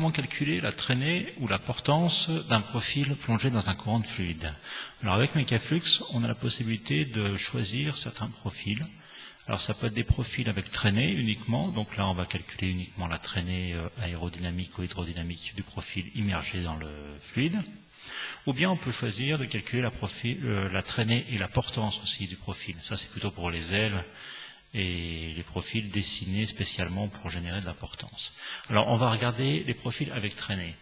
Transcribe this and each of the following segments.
Comment calculer la traînée ou la portance d'un profil plongé dans un courant de fluide? Alors avec Mecaflux, on a la possibilité de choisir certains profils. Alors ça peut être des profils avec traînée uniquement, donc là on va calculer uniquement la traînée aérodynamique ou hydrodynamique du profil immergé dans le fluide. Ou bien on peut choisir de calculer la traînée et la portance aussi du profil. Ça c'est plutôt pour les ailes et les profils dessinés spécialement pour générer de la portance. Alors on va regarder les profils avec traînée.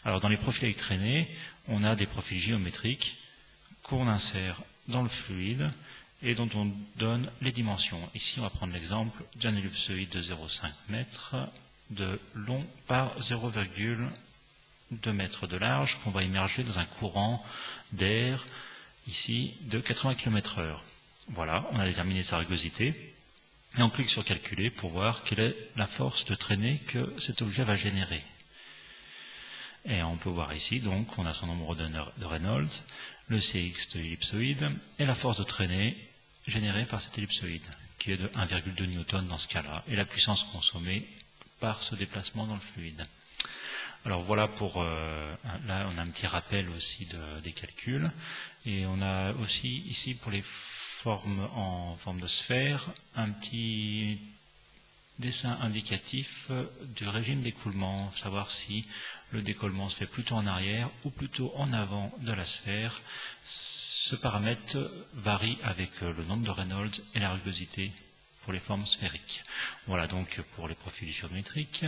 Alors dans les profils avec traînée, on a des profils géométriques qu'on insère dans le fluide et dont on donne les dimensions. Ici on va prendre l'exemple d'un ellipsoïde de 0,5 m de long par 0,2 m de large qu'on va immerger dans un courant d'air ici de 80 km/h. Voilà, on a déterminé sa rugosité. Et on clique sur calculer pour voir quelle est la force de traînée que cet objet va générer. Et on peut voir ici, donc, on a son nombre de Reynolds, le CX de l'ellipsoïde, et la force de traînée générée par cet ellipsoïde, qui est de 1,2 Newton dans ce cas-là, et la puissance consommée par ce déplacement dans le fluide. Alors voilà pour, là on a un petit rappel aussi des calculs, et on a aussi ici pour les forme en forme de sphère, un petit dessin indicatif du régime d'écoulement, savoir si le décollement se fait plutôt en arrière ou plutôt en avant de la sphère. Ce paramètre varie avec le nombre de Reynolds et la rugosité pour les formes sphériques. Voilà donc pour les profils géométriques.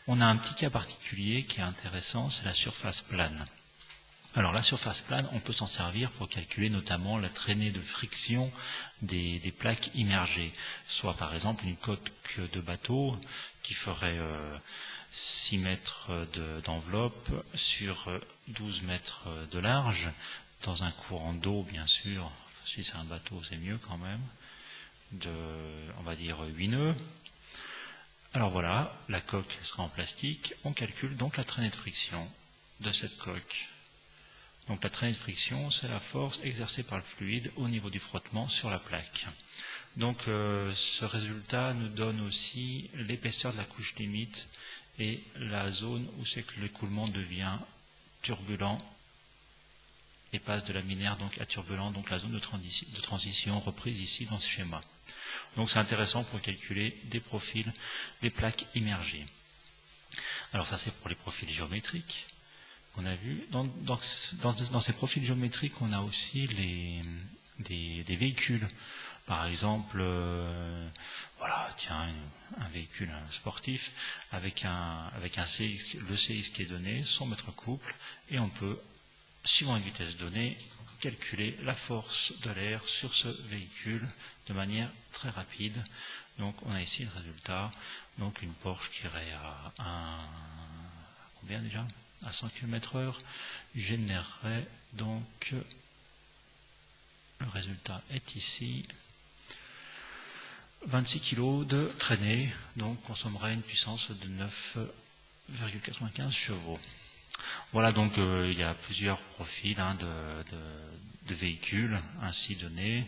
On a un petit cas particulier qui est intéressant, c'est la surface plane. Alors la surface plane, on peut s'en servir pour calculer notamment la traînée de friction des plaques immergées. Soit par exemple une coque de bateau qui ferait 6 mètres d'enveloppe sur 12 mètres de large, dans un courant d'eau bien sûr, si c'est un bateau c'est mieux quand même, on va dire 8 nœuds. Alors voilà, la coque sera en plastique, on calcule donc la traînée de friction de cette coque. Donc la traînée de friction, c'est la force exercée par le fluide au niveau du frottement sur la plaque. Donc ce résultat nous donne aussi l'épaisseur de la couche limite et la zone où c'est que l'écoulement devient turbulent et passe de laminaire donc à turbulent, donc la zone de transition reprise ici dans ce schéma. Donc c'est intéressant pour calculer des profils, des plaques immergées. Alors ça c'est pour les profils géométriques. On a vu, dans ces profils géométriques, on a aussi des véhicules. Par exemple, voilà, tiens, un véhicule sportif avec le CX qui est donné, son mètre couple, et on peut, suivant une vitesse donnée, calculer la force de l'air sur ce véhicule de manière très rapide. Donc on a ici le résultat, donc une Porsche qui irait à combien déjà ? À 100 km/h, générerait donc, le résultat est ici, 26 kg de traînée, donc consommerait une puissance de 9,95 chevaux. Voilà donc il y a plusieurs profils de véhicules ainsi donnés,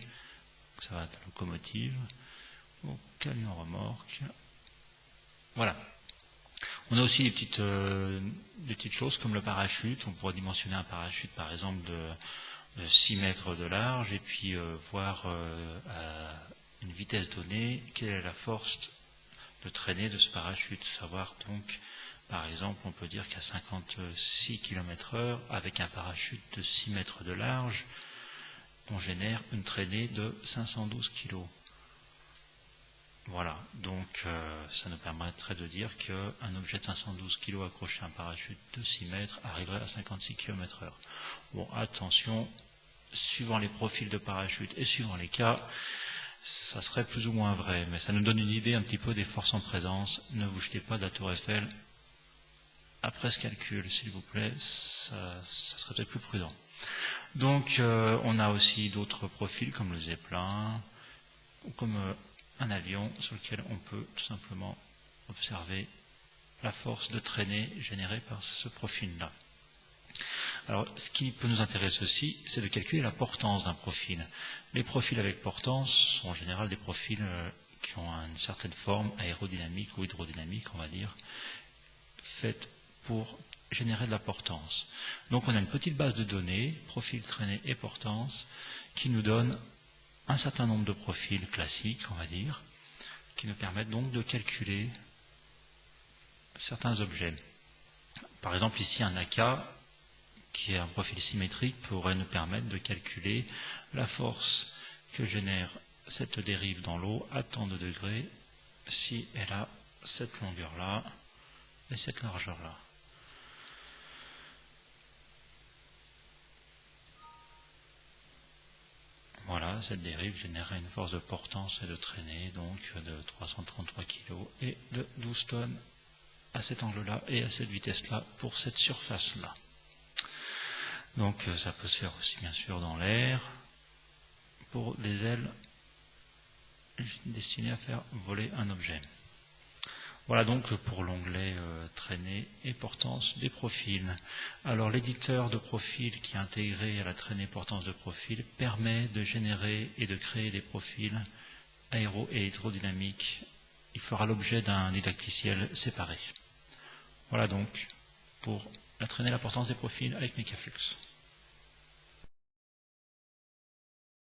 ça va de la locomotive au camion remorque. Voilà. On a aussi des petites choses comme le parachute. On pourrait dimensionner un parachute par exemple de 6 mètres de large et puis voir à une vitesse donnée quelle est la force de traînée de ce parachute. Savoir donc, par exemple, on peut dire qu'à 56 km/h, avec un parachute de 6 mètres de large, on génère une traînée de 512 kg. Voilà, donc ça nous permettrait de dire qu'un objet de 512 kg accroché à un parachute de 6 mètres arriverait à 56 km/h. Bon, attention, suivant les profils de parachute et suivant les cas, ça serait plus ou moins vrai, mais ça nous donne une idée un petit peu des forces en présence. Ne vous jetez pas de la tour Eiffel après ce calcul, s'il vous plaît, ça serait peut-être plus prudent. Donc on a aussi d'autres profils comme le Zeppelin, ou comme un avion sur lequel on peut tout simplement observer la force de traînée générée par ce profil-là. Alors, ce qui peut nous intéresser aussi, c'est de calculer la portance d'un profil. Les profils avec portance sont en général des profils qui ont une certaine forme aérodynamique ou hydrodynamique, on va dire, faite pour générer de la portance. Donc on a une petite base de données, profil, traînée et portance, qui nous donne un certain nombre de profils classiques, on va dire, qui nous permettent donc de calculer certains objets. Par exemple ici un AK, qui est un profil symétrique, pourrait nous permettre de calculer la force que génère cette dérive dans l'eau à tant de degrés si elle a cette longueur-là et cette largeur-là. Voilà, cette dérive générait une force de portance et de traînée, donc de 333 kg et de 12 tonnes à cet angle-là et à cette vitesse-là pour cette surface-là. Donc ça peut se faire aussi bien sûr dans l'air, pour des ailes destinées à faire voler un objet. Voilà donc pour l'onglet traînée et portance des profils. Alors l'éditeur de profil qui est intégré à la traînée portance de profil permet de générer et de créer des profils aéro- et hydrodynamiques. Il fera l'objet d'un didacticiel séparé. Voilà donc pour la traînée et la portance des profils avec Mekaflux.